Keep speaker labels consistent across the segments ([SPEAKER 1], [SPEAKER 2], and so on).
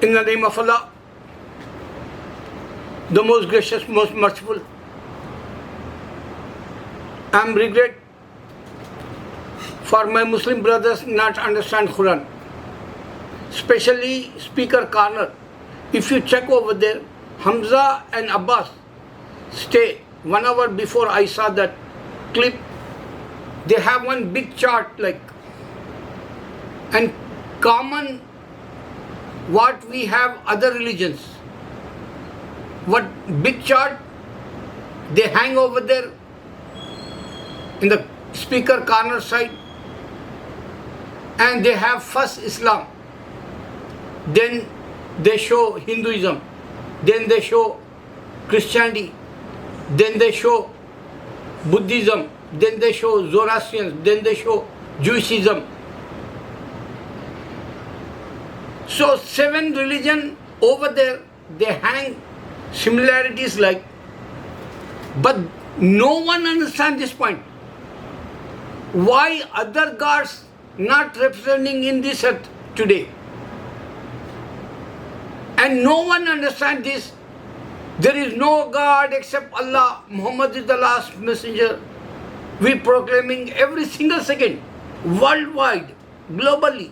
[SPEAKER 1] In the name of Allah, the most gracious, most merciful, I am regret for my Muslim brothers not understand Quran. Especially speaker corner. If you check over there, Hamza and Abbas stay 1 hour before I saw that clip. They have one big chart like, and common what we have other religions. What big chart they hang over there in the speaker corner side, and they have first Islam, then they show Hinduism, then they show Christianity, then they show Buddhism, then they show Zoroastrians, then they show Jewishism. So 7 religion over there, they hang similarities like, but no one understands this point. Why other gods not representing in this earth today? And no one understands this. There is no God except Allah. Muhammad is the last messenger. We proclaiming every single second, worldwide, globally.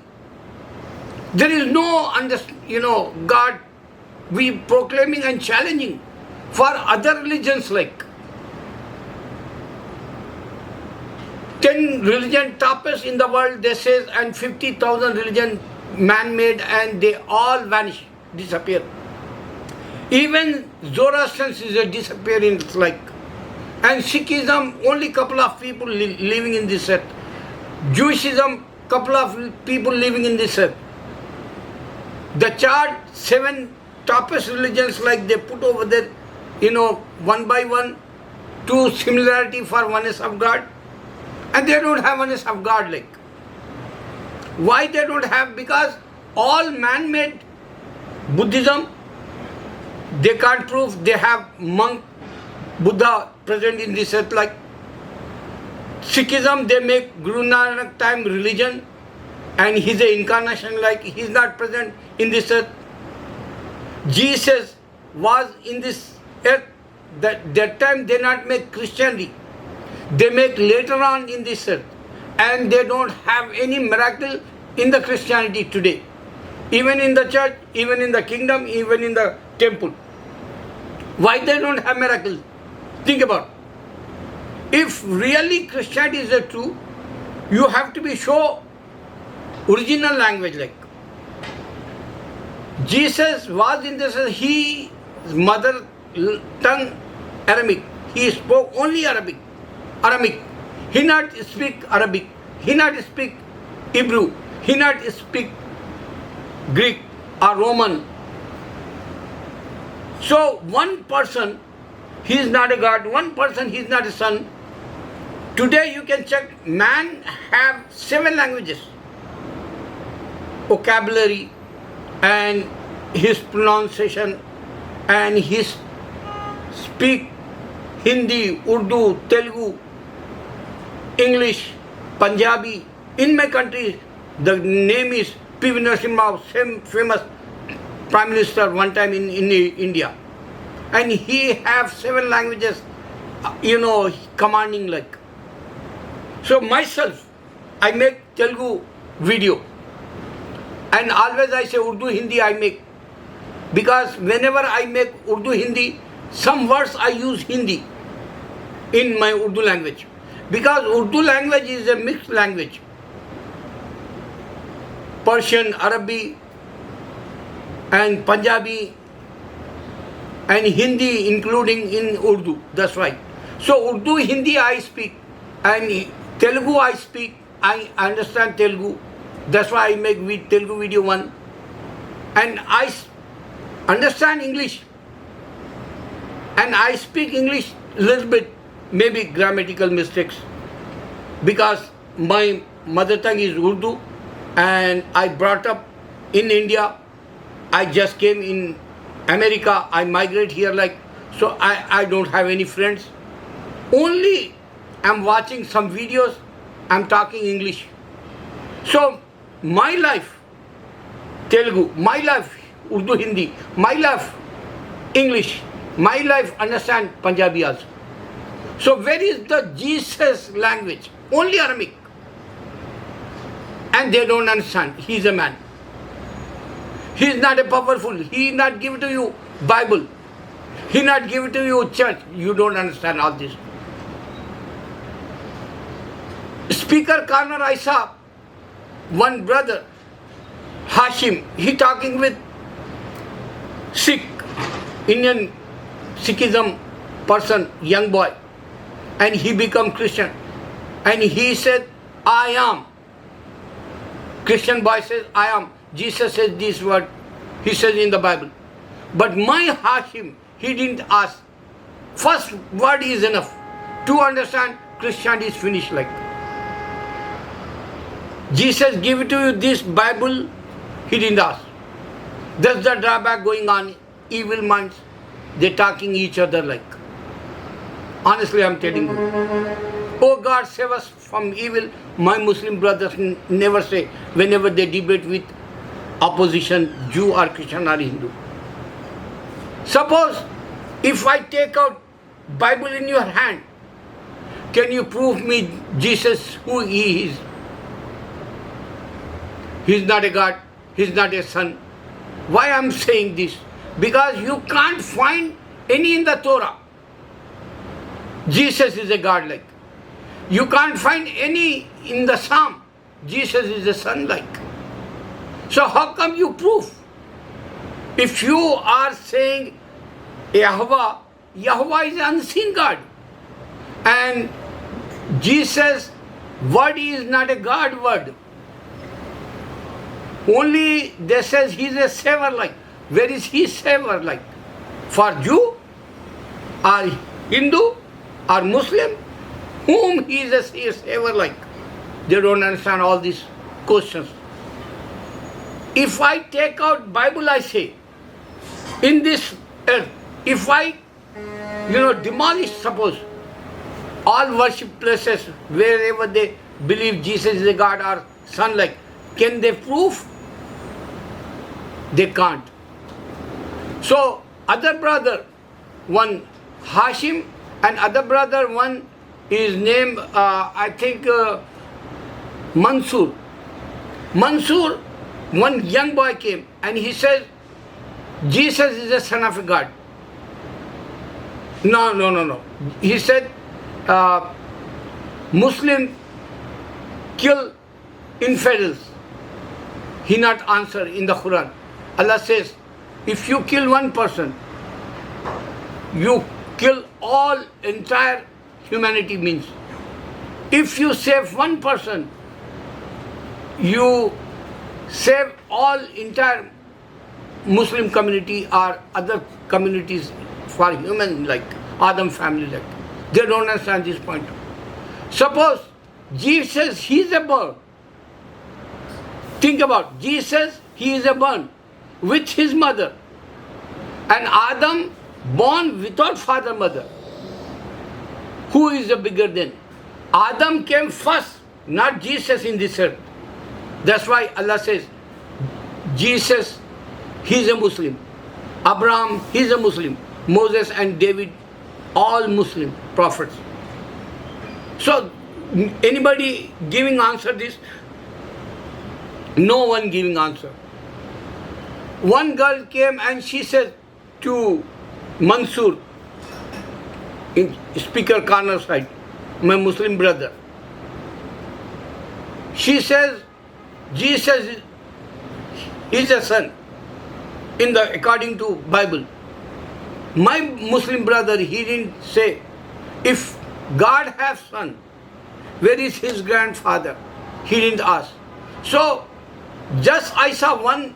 [SPEAKER 1] There is no, God. We proclaiming and challenging for other religions like 10 religion toppers in the world, they say, and 50,000 religion man-made, and they all vanish, disappear. Even Zoroastrians is a disappearing like, and Sikhism, only couple of people living in this earth. Jewishism, couple of people living in this earth. The chart, 7 toppest religions like they put over there, one by one, 2 similarity for oneness of God, and they don't have oneness of God like. Why they don't have? Because all man-made. Buddhism, they can't prove they have monk, Buddha present in this earth like. Sikhism, they make Guru Nanak time religion, and he's an incarnation like, he's not present in this earth. Jesus was in this earth, that time they not make Christianity. They make later on in this earth, and they don't have any miracle in the Christianity today. Even in the church, even in the kingdom, even in the temple. Why they don't have miracles? Think about it. If really Christianity is the true, you have to be show original language like. Jesus was in this, his mother tongue Arabic. He spoke only Arabic. He not speak Arabic. He not speak Hebrew. He not speak Greek or Roman. So one person, he is not a God. One person, he is not a son. Today you can check, man have 7 languages. Vocabulary and his pronunciation, and his speak Hindi, Urdu, Telugu, English, Punjabi. In my country, the name is P.V. Narasimha Rao, same famous Prime Minister one time in India. And he have 7 languages, commanding like. So myself, I make Telugu video. And always I say Urdu, Hindi I make. Because whenever I make Urdu, Hindi, some words I use Hindi in my Urdu language. Because Urdu language is a mixed language. Persian, Arabic, and Punjabi, and Hindi including in Urdu. That's right. So Urdu, Hindi I speak, and Telugu I speak. I understand Telugu. That's why I make Telugu video 1. And I understand English. And I speak English a little bit, maybe grammatical mistakes. Because my mother tongue is Urdu, and I brought up in India. I just came in America. I migrate here like, so I don't have any friends. Only I'm watching some videos, I'm talking English. So my life, Telugu, my life Urdu, Hindi. My life, English. My life understand Punjabi also. So where is the Jesus language? Only Arabic. And they don't understand. He is a man. He is not a powerful. He not give to you Bible. He not give to you church. You don't understand all this. Speaker corner I saw one brother, Hashim, he talking with Sikh, Indian Sikhism person, young boy, and he become Christian. And he said, I am. Christian boy says, I am. Jesus says this word, he says in the Bible. But my Hashim, he didn't ask. First word is enough. To understand, Christianity is finished like. Jesus give it to you this Bible, he didn't ask. That's the drawback going on. Evil minds, they talking each other like. Honestly, I'm telling you. Oh God, save us from evil. My Muslim brothers never say whenever they debate with opposition, Jew or Christian or Hindu. Suppose if I take out Bible in your hand, can you prove me Jesus who he is? He's not a God, he's not a son. Why I'm saying this? Because you can't find any in the Torah. Jesus is a God like. You can't find any in the Psalm. Jesus is a son like. So how come you prove? If you are saying Yahweh, Yahweh is an unseen God. And Jesus' word is not a God word. Only they says he is a savior like. Where is he savior like? For Jew or Hindu or Muslim, whom he is a savior like? They don't understand all these questions. If I take out Bible, I say, in this earth, if I, demolish, suppose, all worship places, wherever they believe Jesus is a God or son like, can they prove? They can't. So, other brother, one Hashim, and other brother, one is named, I think, Mansur. Mansur, one young boy came and he says, Jesus is the son of God. No. He said, Muslim kill infidels. He not answer in the Quran. Allah says, if you kill one person, you kill all entire humanity means. If you save one person, you save all entire Muslim community or other communities for human like Adam family like. They don't understand this point. Suppose Jesus, he is a bird. Think about Jesus, he is a born with his mother. And Adam born without father mother. Who is the bigger than? Adam came first, not Jesus in this earth. That's why Allah says, Jesus, he is a Muslim. Abraham, he is a Muslim. Moses and David, all Muslim prophets. So, anybody giving answer this? No one giving answer. One girl came and she said to Mansur, in speaker corner side, my Muslim brother, she says, Jesus is a son according to Bible. My Muslim brother, he didn't say, if God has son, where is his grandfather? He didn't ask. So, just I saw one,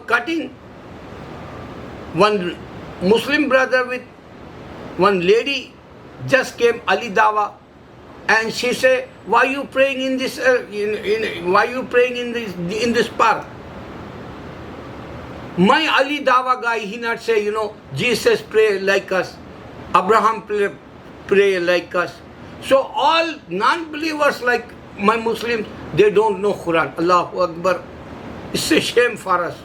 [SPEAKER 1] cutting, one Muslim brother with one lady just came, Ali Dawa, and she said, why you praying in this, why you praying in this park? My Ali Dawa guy, he not say, Jesus pray like us, Abraham pray like us. So all non-believers like my Muslims, they don't know Quran. Allahu Akbar. It's a shame for us.